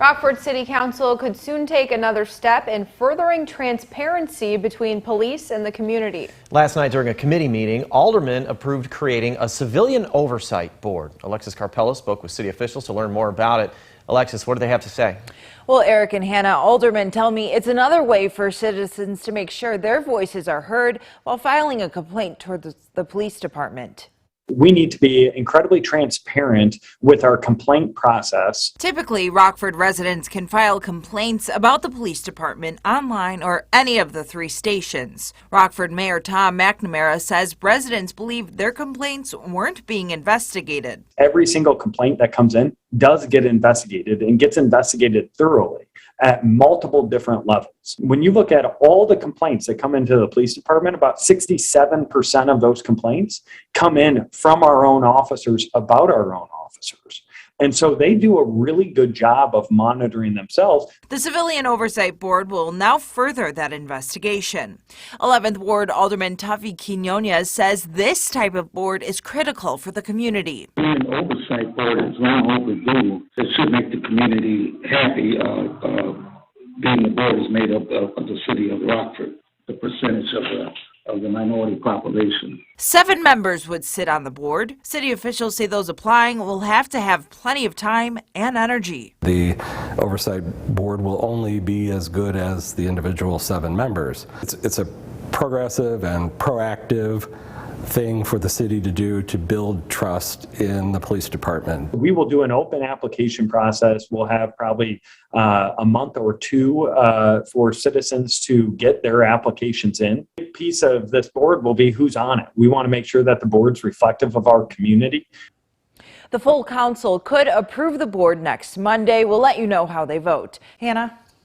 Rockford City Council could soon take another step in furthering transparency between police and the community. Last night during a committee meeting, Aldermen approved creating a Civilian Oversight Board. Alexis Carpella spoke with city officials to learn more about it. Alexis, what do they have to say? Well, Eric and Hannah, aldermen tell me it's another way for citizens to make sure their voices are heard while filing a complaint toward the police department. We need to be incredibly transparent with our complaint process. Typically, Rockford residents can file complaints about the police department online or any of the 3 stations. Rockford Mayor Tom McNamara says residents believe their complaints weren't being investigated. Every single complaint that comes in does get investigated and gets investigated thoroughly at multiple different levels. When you look at all the complaints that come into the police department, about 67% of those complaints come in from our own officers about our own officers. And so they do a really good job of monitoring themselves. The Civilian Oversight Board will now further that investigation. 11th Ward Alderman Tuffy Quinones says this type of board is critical for the community. An oversight board is long overdue. It should make the community happy. Being the board is made up of the city of Rockford, the percentage of the minority population. 7 members would sit on the board. City officials say those applying will have to have plenty of time and energy. The oversight board will only be as good as the individual 7 members. It's a progressive and proactive thing for the city to do to build trust in the police department. We will do an open application process. We'll have probably a month or 2 for citizens to get their applications in. A big piece of this board will be who's on it. We want to make sure that the board's reflective of our community. The full council could approve the board next Monday. We'll let you know how they vote. Hannah?